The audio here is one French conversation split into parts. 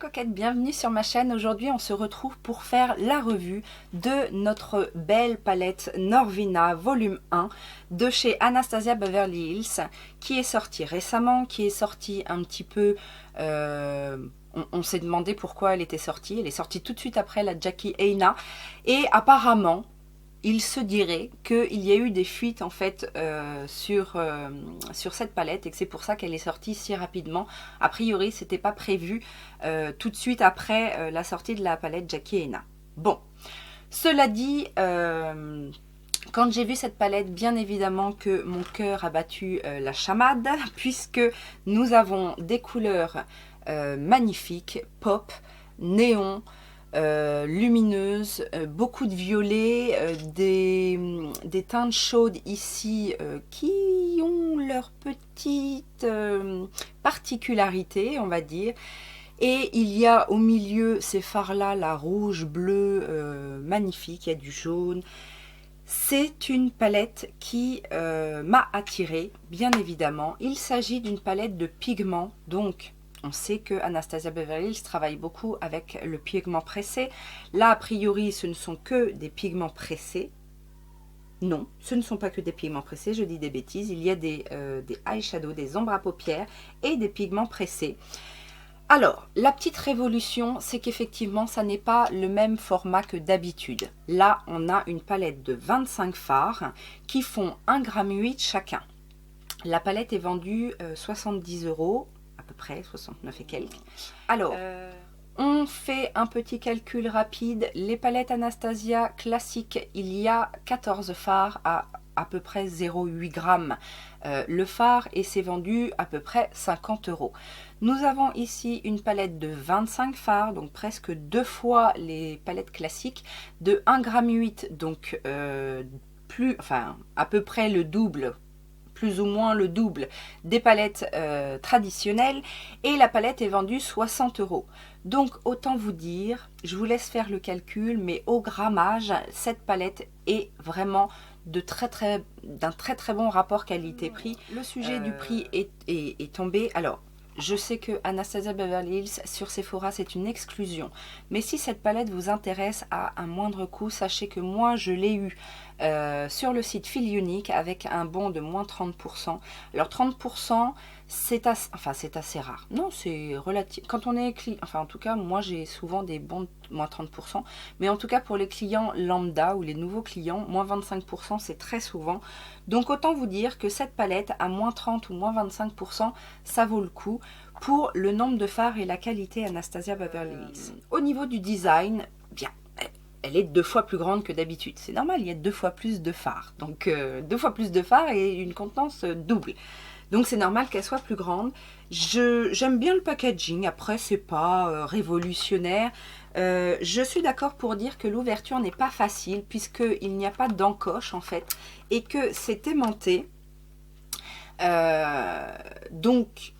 coquettes, bienvenue sur ma chaîne. Aujourd'hui on se retrouve pour faire la revue de notre belle palette Norvina volume 1 de chez Anastasia Beverly Hills qui est sortie récemment, qui est sortie un petit peu... on s'est demandé pourquoi elle était sortie. Elle est sortie tout de suite après la Jackie Aina et apparemment il se dirait qu'il y a eu des fuites en fait sur cette palette et que c'est pour ça qu'elle est sortie si rapidement. A priori, c'était pas prévu tout de suite après la sortie de la palette Jackie Aina. Bon, cela dit, quand j'ai vu cette palette, bien évidemment que mon cœur a battu la chamade, puisque nous avons des couleurs magnifiques, pop, néon, lumineuse, beaucoup de violet, des teintes chaudes ici qui ont leur petite particularité, on va dire. Et il y a au milieu ces fards là, la rouge, bleu, magnifique, il y a du jaune. C'est une palette qui m'a attirée, bien évidemment. Il s'agit d'une palette de pigments, donc on sait que Anastasia Beverly Hills travaille beaucoup avec le pigment pressé. Là, a priori, ce ne sont que des pigments pressés. Non, ce ne sont pas que des pigments pressés, je dis des bêtises. Il y a des eyeshadows, des ombres à paupières et des pigments pressés. Alors, la petite révolution, c'est qu'effectivement, ça n'est pas le même format que d'habitude. Là, on a une palette de 25 fards qui font 1,8 g chacun. La palette est vendue 70 €. À peu près 69 et quelques. Alors, on fait un petit calcul rapide. Les palettes Anastasia classiques, il y a 14 fards à peu près 0,8 g le fard et c'est vendu à peu près 50 €. Nous avons ici une palette de 25 fards, donc presque 2 fois les palettes classiques, de 1,8 g, donc à peu près le double, plus ou moins le double des palettes traditionnelles, et la palette est vendue 60 €. Donc autant vous dire, je vous laisse faire le calcul, mais au grammage, cette palette est vraiment d'un très très bon rapport qualité-prix. Le sujet du prix est tombé. Alors, je sais que Anastasia Beverly Hills sur Sephora c'est une exclusion, mais si cette palette vous intéresse à un moindre coût, sachez que moi je l'ai eu sur le site Fil Unique avec un bon de moins 30%. Alors 30% c'est assez rare. Non, c'est relatif. Quand on est client, enfin en tout cas moi j'ai souvent des bons de moins 30%, mais en tout cas pour les clients lambda ou les nouveaux clients, moins 25% c'est très souvent. Donc autant vous dire que cette palette à moins 30 ou moins 25%, ça vaut le coup pour le nombre de fards et la qualité Anastasia Beverly Hills. Au niveau du design, bien, elle est 2 fois plus grande que d'habitude. C'est normal, il y a 2 fois plus de fards. Donc 2 fois plus de fards et une contenance double. Donc c'est normal qu'elle soit plus grande. J'aime bien le packaging, après c'est pas révolutionnaire. Je suis d'accord pour dire que l'ouverture n'est pas facile puisqu'il n'y a pas d'encoche en fait et que c'est aimanté. Donc,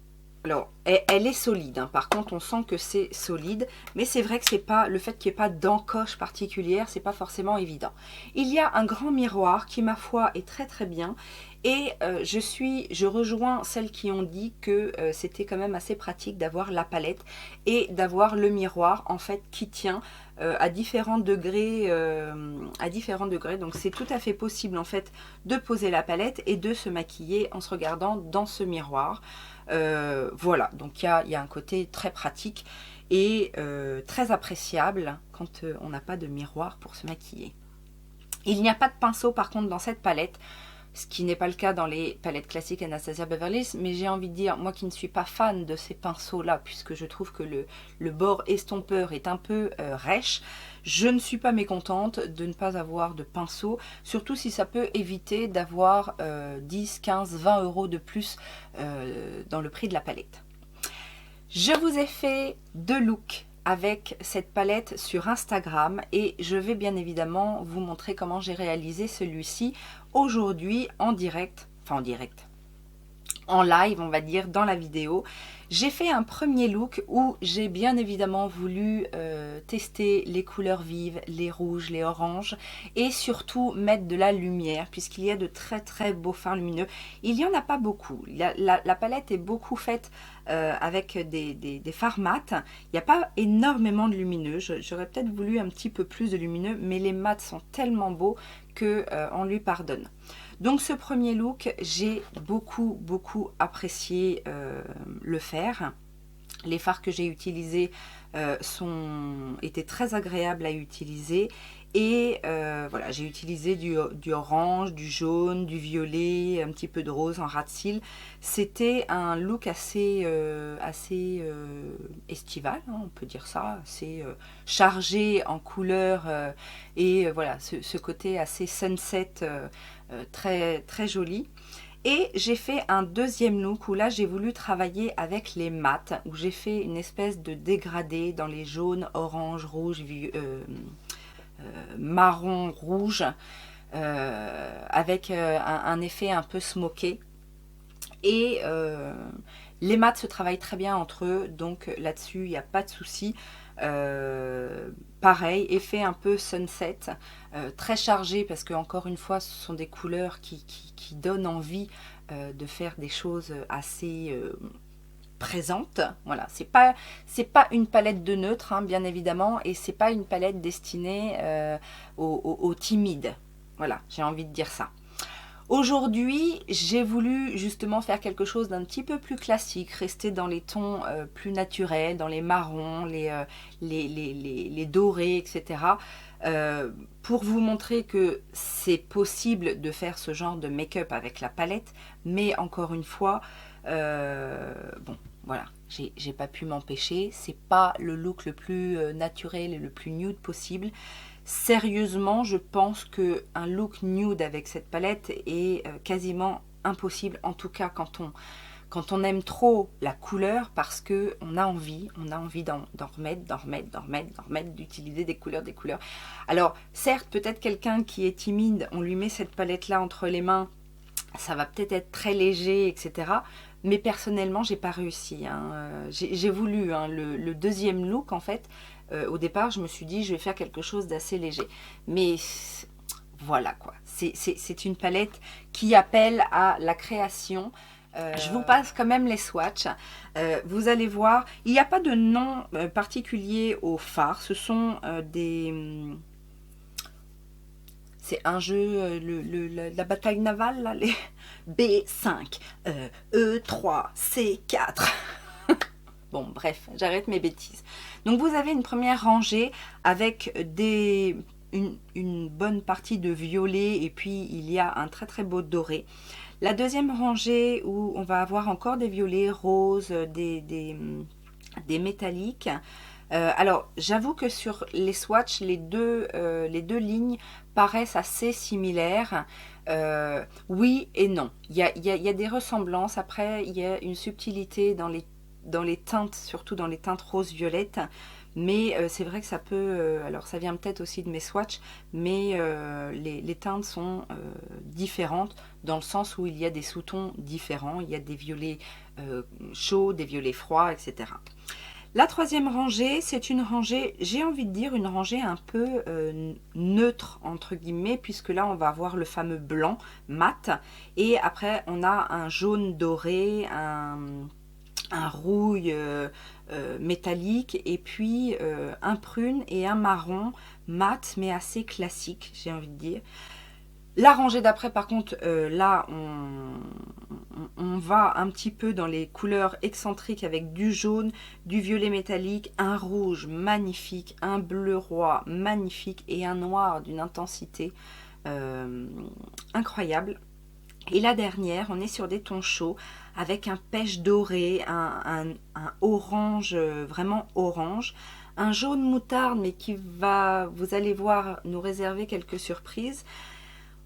alors, elle est solide, hein. Par contre on sent que c'est solide, mais c'est vrai que c'est pas le fait qu'il n'y ait pas d'encoche particulière, c'est pas forcément évident. Il y a un grand miroir qui ma foi est très très bien. Et je rejoins celles qui ont dit que c'était quand même assez pratique d'avoir la palette et d'avoir le miroir en fait qui tient à différents degrés. Donc c'est tout à fait possible en fait de poser la palette et de se maquiller en se regardant dans ce miroir. Voilà, donc il y a un côté très pratique et très appréciable quand on n'a pas de miroir pour se maquiller. Il n'y a pas de pinceau par contre dans cette palette, ce qui n'est pas le cas dans les palettes classiques Anastasia Beverly Hills, mais j'ai envie de dire, moi qui ne suis pas fan de ces pinceaux là, puisque je trouve que le bord estompeur est un peu rêche, je ne suis pas mécontente de ne pas avoir de pinceau, surtout si ça peut éviter d'avoir 10, 15, 20 € de plus dans le prix de la palette. Je vous ai fait 2 looks avec cette palette sur Instagram et je vais bien évidemment vous montrer comment j'ai réalisé celui-ci aujourd'hui en direct, en live, on va dire, dans la vidéo. J'ai fait un premier look où j'ai bien évidemment voulu tester les couleurs vives, les rouges, les oranges et surtout mettre de la lumière puisqu'il y a de très très beaux fards lumineux. Il n'y en a pas beaucoup. La palette est beaucoup faite avec des fards mat. Il n'y a pas énormément de lumineux. J'aurais peut-être voulu un petit peu plus de lumineux, mais les mats sont tellement beaux que on lui pardonne. Donc ce premier look, j'ai beaucoup apprécié le faire. Les fards que j'ai utilisés étaient très agréables à utiliser. Et voilà, j'ai utilisé du orange, du jaune, du violet, un petit peu de rose en ras de cils. C'était un look assez estival, hein, on peut dire ça, assez chargé en couleurs et voilà, ce côté assez sunset très joli. Et j'ai fait un deuxième look où là j'ai voulu travailler avec les mats, où j'ai fait une espèce de dégradé dans les jaunes, orange, rouge, marron, rouge, avec un effet un peu smoké. Et les mats se travaillent très bien entre eux, donc là-dessus il n'y a pas de souci. Pareil, effet un peu sunset, très chargé parce que encore une fois ce sont des couleurs qui donnent envie de faire des choses assez présentes. Voilà, c'est pas une palette de neutre, hein, bien évidemment, et c'est pas une palette destinée aux timides. Voilà, j'ai envie de dire ça. Aujourd'hui, j'ai voulu justement faire quelque chose d'un petit peu plus classique, rester dans les tons plus naturels, dans les marrons, les dorés, etc. Pour vous montrer que c'est possible de faire ce genre de make-up avec la palette, mais encore une fois, bon, voilà, j'ai pas pu m'empêcher. C'est pas le look le plus naturel et le plus nude possible. Sérieusement, je pense qu'un look nude avec cette palette est quasiment impossible, en tout cas quand on aime trop la couleur, parce qu'on a envie d'en remettre, d'utiliser des couleurs. Alors, certes, peut-être quelqu'un qui est timide, on lui met cette palette-là entre les mains, ça va peut-être être très léger, etc. Mais personnellement, j'ai pas réussi. Hein. J'ai voulu hein, le deuxième look, en fait. Au départ, je me suis dit, je vais faire quelque chose d'assez léger. Mais voilà quoi. C'est une palette qui appelle à la création. Je vous passe quand même les swatchs. Vous allez voir, il n'y a pas de nom particulier aux fards. Ce sont c'est un jeu, la bataille navale, là, les B5, E3, C4. Bon, bref, j'arrête mes bêtises. Donc, vous avez une première rangée avec une bonne partie de violet et puis il y a un très beau doré. La deuxième rangée où on va avoir encore des violets, roses, des métalliques. Alors, j'avoue que sur les swatchs, les deux lignes paraissent assez similaires. Oui et non. Il y a des ressemblances. Après, il y a une subtilité dans les teintes, surtout dans les teintes rose-violette. Mais c'est vrai que ça peut... alors, ça vient peut-être aussi de mes swatchs, mais les teintes sont différentes dans le sens où il y a des sous-tons différents. Il y a des violets chauds, des violets froids, etc. La troisième rangée, c'est une rangée, j'ai envie de dire, une rangée un peu neutre, entre guillemets, puisque là, on va avoir le fameux blanc mat. Et après, on a un jaune doré, un rouille métallique, et puis un prune et un marron mat, mais assez classique, j'ai envie de dire. La rangée d'après, par contre, là, on va un petit peu dans les couleurs excentriques avec du jaune, du violet métallique, un rouge magnifique, un bleu roi magnifique et un noir d'une intensité incroyable. Et la dernière, on est sur des tons chauds avec un pêche doré, un orange, vraiment orange, un jaune moutarde, mais qui va, vous allez voir, nous réserver quelques surprises.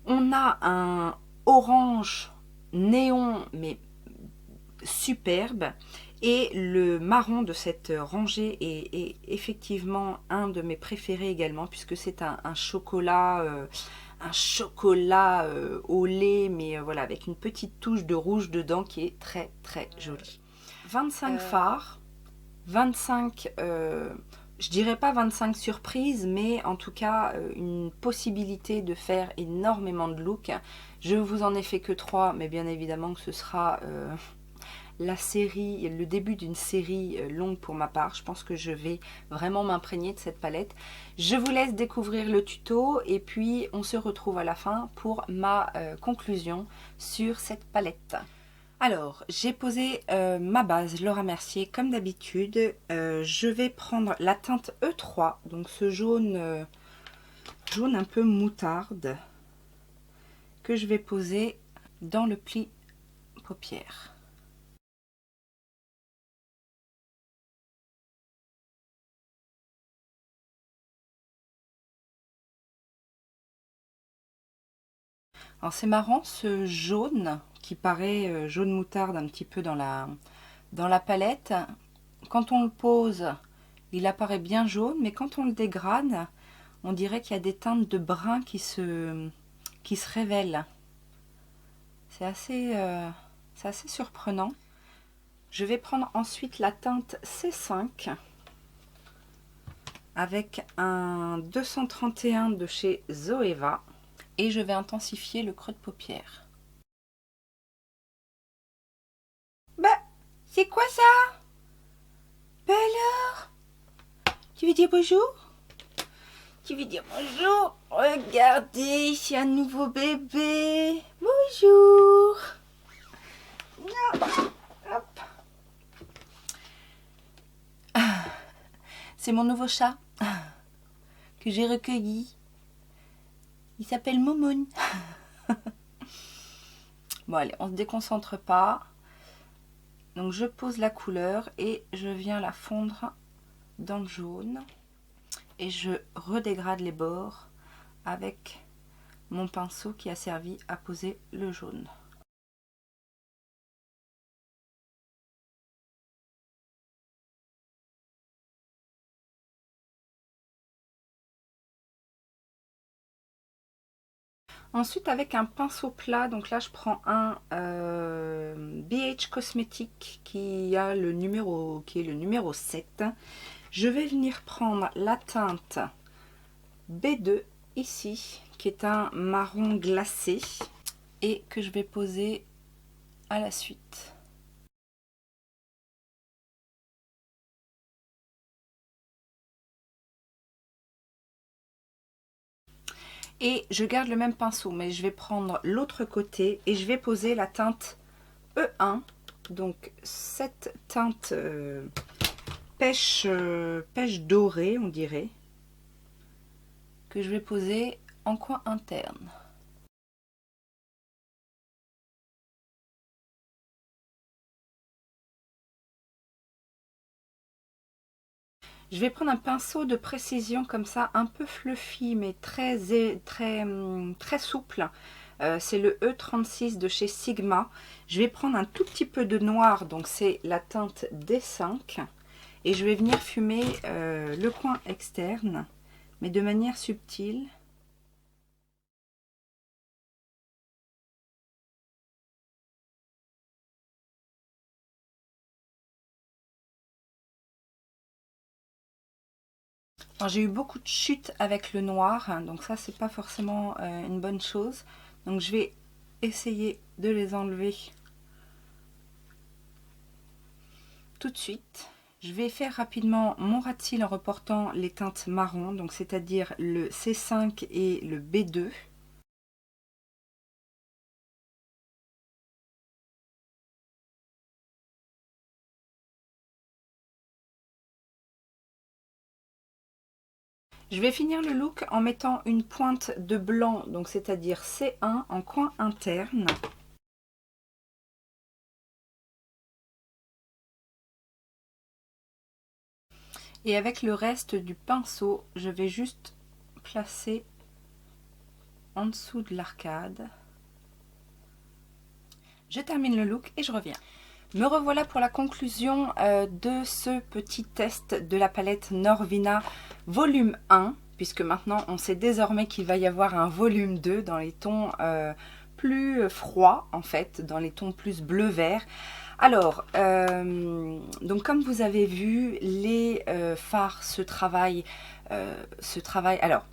On a un orange néon, mais superbe. Et le marron de cette rangée est effectivement un de mes préférés également, puisque c'est un chocolat, au lait, mais voilà, avec une petite touche de rouge dedans qui est très très joli. 25 fards, 25, je dirais pas 25 surprises, mais en tout cas une possibilité de faire énormément de looks. Je vous en ai fait que 3, mais bien évidemment que ce sera la série, le début d'une série longue pour ma part. Je pense que je vais vraiment m'imprégner de cette palette. Je vous laisse découvrir le tuto et puis on se retrouve à la fin pour ma conclusion sur cette palette. Alors, j'ai posé ma base Laura Mercier comme d'habitude. Je vais prendre la teinte E3, donc ce jaune, jaune un peu moutarde, que je vais poser dans le pli paupière. Alors c'est marrant, ce jaune qui paraît jaune moutarde un petit peu dans la palette. Quand on le pose, il apparaît bien jaune, mais quand on le dégrade, on dirait qu'il y a des teintes de brun qui se révèlent. C'est assez surprenant. Je vais prendre ensuite la teinte C5 avec un 231 de chez Zoeva. Et je vais intensifier le creux de paupière. Bah, c'est quoi ça? Bah alors? Tu veux dire bonjour? Tu veux dire bonjour? Regardez, c'est un nouveau bébé. Bonjour. Hop. C'est mon nouveau chat que j'ai recueilli. Il s'appelle Momoun. Bon allez, on ne se déconcentre pas. Donc je pose la couleur et je viens la fondre dans le jaune. Et je redégrade les bords avec mon pinceau qui a servi à poser le jaune. Ensuite avec un pinceau plat, donc là je prends un BH Cosmétique qui est le numéro 7. Je vais venir prendre la teinte B2 ici, qui est un marron glacé et que je vais poser à la suite. Et je garde le même pinceau, mais je vais prendre l'autre côté et je vais poser la teinte E1. Donc cette teinte pêche dorée, on dirait, que je vais poser en coin interne. Je vais prendre un pinceau de précision comme ça, un peu fluffy, mais très souple. C'est le E36 de chez Sigma. Je vais prendre un tout petit peu de noir, donc c'est la teinte D5. Et je vais venir fumer le coin externe, mais de manière subtile. J'ai eu beaucoup de chutes avec le noir, hein, donc ça c'est pas forcément une bonne chose. Donc je vais essayer de les enlever tout de suite. Je vais faire rapidement mon ras de cils en reportant les teintes marron, donc c'est-à-dire le C5 et le B2. Je vais finir le look en mettant une pointe de blanc, donc c'est-à-dire C1 en coin interne. Et avec le reste du pinceau, je vais juste placer en dessous de l'arcade. Je termine le look et je reviens. Me revoilà pour la conclusion de ce petit test de la palette Norvina volume 1, puisque maintenant on sait désormais qu'il va y avoir un volume 2 dans les tons plus froids, en fait, dans les tons plus bleu-vert. Alors, donc comme vous avez vu, les fards se travaillent, alors,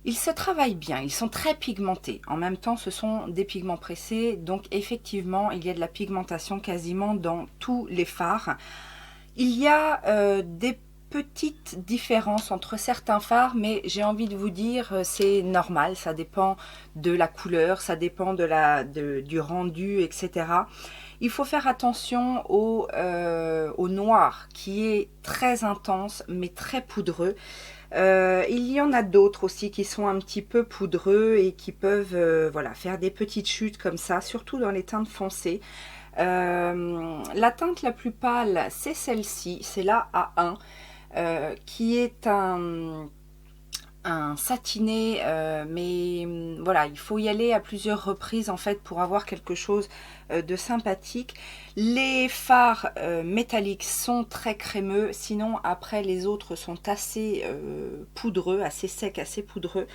ils se travaillent bien, ils sont très pigmentés. En même temps, ce sont des pigments pressés, donc effectivement, il y a de la pigmentation quasiment dans tous les fards. Il y a des petites différences entre certains fards, mais j'ai envie de vous dire, c'est normal, ça dépend de la couleur, ça dépend du rendu, etc. Il faut faire attention au noir, qui est très intense, mais très poudreux. Il y en a d'autres aussi qui sont un petit peu poudreux et qui peuvent voilà, faire des petites chutes comme ça, surtout dans les teintes foncées. La teinte la plus pâle, c'est celle-ci, c'est la A1, qui est un satiné, mais voilà, il faut y aller à plusieurs reprises en fait pour avoir quelque chose de sympathique. Les fards métalliques sont très crémeux, sinon après les autres sont assez poudreux, assez secs, assez poudreux.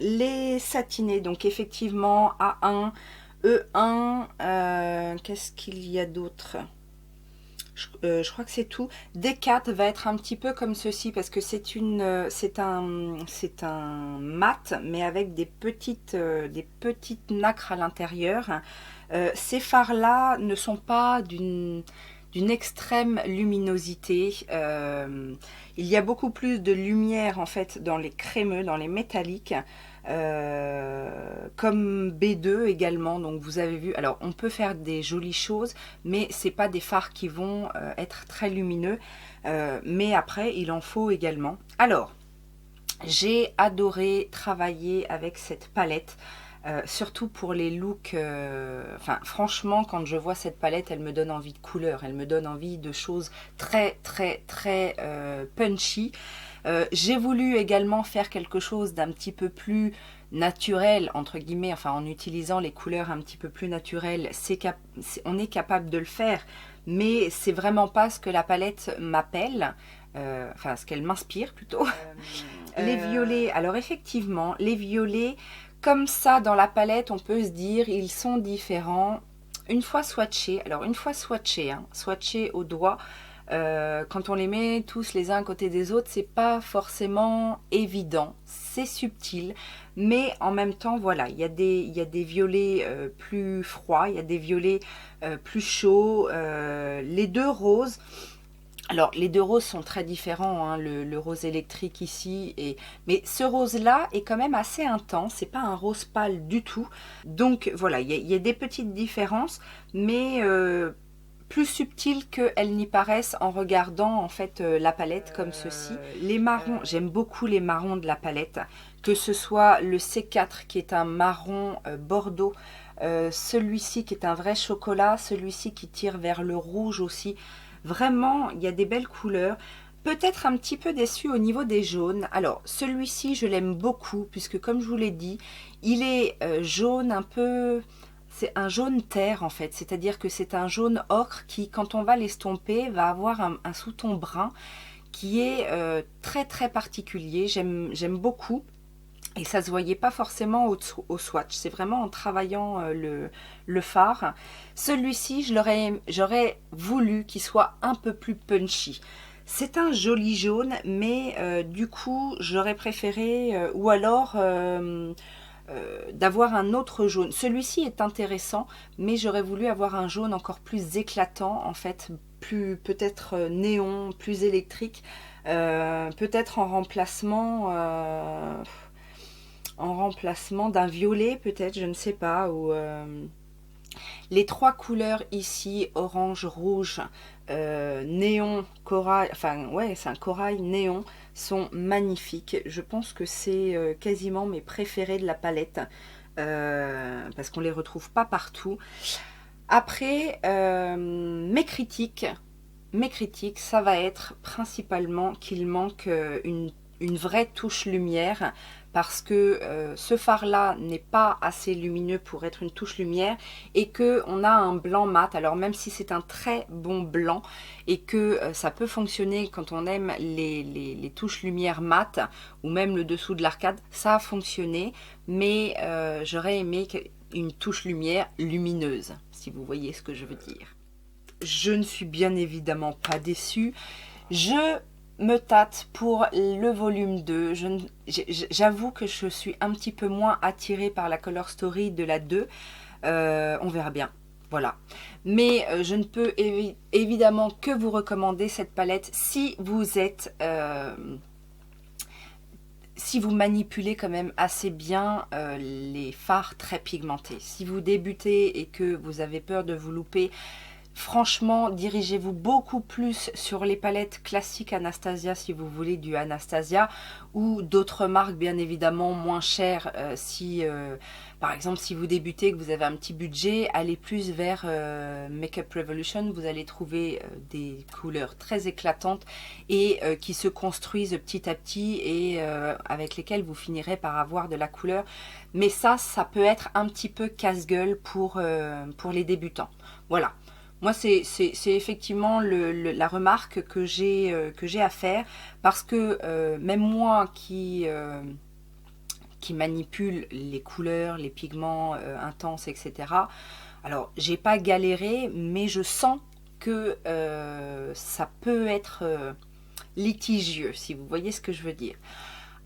Les satinés, donc effectivement A1, E1, qu'est-ce qu'il y a d'autre ? Je crois que c'est tout. D4 va être un petit peu comme ceci parce que c'est un mat mais avec des petites nacres à l'intérieur. Ces fards là ne sont pas d'une extrême luminosité. Il y a beaucoup plus de lumière en fait dans les crémeux, dans les métalliques. Comme B2 également, donc vous avez vu, alors on peut faire des jolies choses, mais c'est pas des fards qui vont être très lumineux, mais après il en faut également. Alors j'ai adoré travailler avec cette palette, surtout pour les looks, enfin franchement quand je vois cette palette elle me donne envie de couleurs, elle me donne envie de choses très punchy. J'ai voulu également faire quelque chose d'un petit peu plus naturel, entre guillemets, enfin en utilisant les couleurs un petit peu plus naturelles, on est capable de le faire, mais c'est vraiment pas ce que la palette m'appelle, enfin ce qu'elle m'inspire plutôt. Les violets, alors effectivement, les violets, comme ça dans la palette, on peut se dire, ils sont différents. Une fois swatchés, alors une fois swatchés, hein, swatchés au doigt, quand on les met tous les uns à côté des autres, c'est pas forcément évident, c'est subtil, mais en même temps, voilà, il y a des violets plus froids, il y a des violets plus chauds, les deux roses. Alors, les deux roses sont très différents, hein, le rose électrique ici, mais ce rose-là est quand même assez intense, c'est pas un rose pâle du tout. Donc voilà, il y a des petites différences, mais plus subtiles qu'elles n'y paraissent en regardant en fait la palette comme ceci. Les marrons, j'aime beaucoup les marrons de la palette, que ce soit le C4 qui est un marron bordeaux, celui-ci qui est un vrai chocolat, celui-ci qui tire vers le rouge aussi. Vraiment, il y a des belles couleurs. Peut-être un petit peu déçu au niveau des jaunes. Alors, celui-ci, je l'aime beaucoup, puisque comme je vous l'ai dit, il est jaune un peu... C'est un jaune terre, en fait. C'est-à-dire que c'est un jaune ocre qui, quand on va l'estomper, va avoir un sous-ton brun qui est très particulier. J'aime beaucoup. Et ça se voyait pas forcément au swatch, c'est vraiment en travaillant le fard. Celui-ci, j'aurais voulu qu'il soit un peu plus punchy. C'est un joli jaune, mais du coup, j'aurais préféré, ou alors d'avoir un autre jaune. Celui-ci est intéressant, mais j'aurais voulu avoir un jaune encore plus éclatant, en fait, plus peut-être néon, plus électrique, peut-être en remplacement d'un violet peut-être, je ne sais pas, ou les trois couleurs ici, orange, rouge, néon, corail, enfin ouais c'est un corail néon, sont magnifiques. Je pense que c'est quasiment mes préférés de la palette, parce qu'on les retrouve pas partout. Après, mes critiques, ça va être principalement qu'il manque une vraie touche lumière, parce que ce fard-là n'est pas assez lumineux pour être une touche lumière et qu'on a un blanc mat. Alors même si c'est un très bon blanc et que ça peut fonctionner quand on aime les touches lumière mat ou même le dessous de l'arcade, ça a fonctionné, mais j'aurais aimé une touche lumière lumineuse, si vous voyez ce que je veux dire. Je ne suis bien évidemment pas déçue. Je me tâte pour le volume 2. J'avoue que je suis un petit peu moins attirée par la Color Story de la 2. On verra bien. Voilà. Mais je ne peux évidemment que vous recommander cette palette si vous êtes... si vous manipulez quand même assez bien les fards très pigmentés. Si vous débutez et que vous avez peur de vous louper, franchement, dirigez-vous beaucoup plus sur les palettes classiques Anastasia si vous voulez du Anastasia ou d'autres marques bien évidemment moins chères. Par exemple, si vous débutez, que vous avez un petit budget, allez plus vers Makeup Revolution. Vous allez trouver des couleurs très éclatantes et qui se construisent petit à petit et avec lesquelles vous finirez par avoir de la couleur. Mais ça peut être un petit peu casse-gueule pour les débutants. Voilà. Moi, c'est effectivement la remarque que j'ai à faire parce que même moi qui manipule les couleurs, les pigments intenses, etc. Alors, j'ai pas galéré, mais je sens que ça peut être litigieux, si vous voyez ce que je veux dire.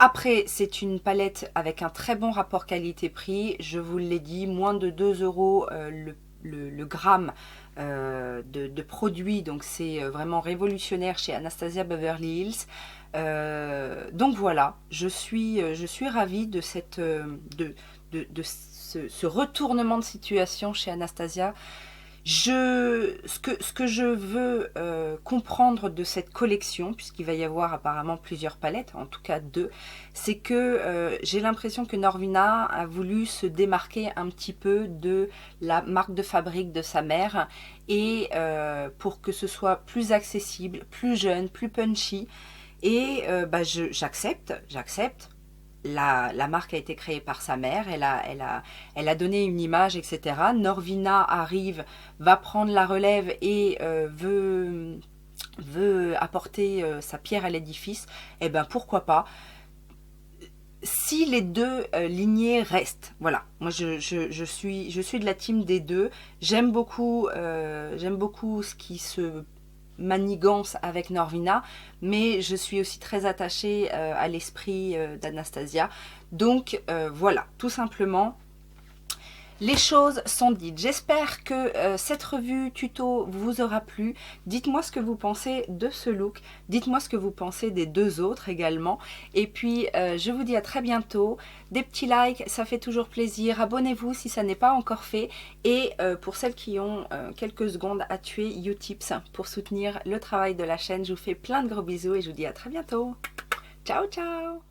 Après, c'est une palette avec un très bon rapport qualité-prix. Je vous l'ai dit, moins de 2 € le gramme de produits, donc c'est vraiment révolutionnaire chez Anastasia Beverly Hills. Donc voilà, je suis ravie de ce retournement de situation chez Anastasia. Ce que je veux comprendre de cette collection, puisqu'il va y avoir apparemment plusieurs palettes, en tout cas 2, c'est que j'ai l'impression que Norvina a voulu se démarquer un petit peu de la marque de fabrique de sa mère et pour que ce soit plus accessible, plus jeune, plus punchy. Et j'accepte. La marque a été créée par sa mère, elle a donné une image, etc. Norvina arrive, va prendre la relève et veut apporter sa pierre à l'édifice. Et ben pourquoi pas, si les deux lignées restent. Voilà, moi je suis de la team des deux. J'aime beaucoup ce qui se manigance avec Norvina, mais je suis aussi très attachée à l'esprit d'Anastasia. Donc voilà, tout simplement, les choses sont dites. J'espère que cette revue tuto vous aura plu. Dites-moi ce que vous pensez de ce look. Dites-moi ce que vous pensez des 2 autres également. Et puis, je vous dis à très bientôt. Des petits likes, ça fait toujours plaisir. Abonnez-vous si ça n'est pas encore fait. Et pour celles qui ont quelques secondes à tuer, Utips pour soutenir le travail de la chaîne. Je vous fais plein de gros bisous et je vous dis à très bientôt. Ciao, ciao!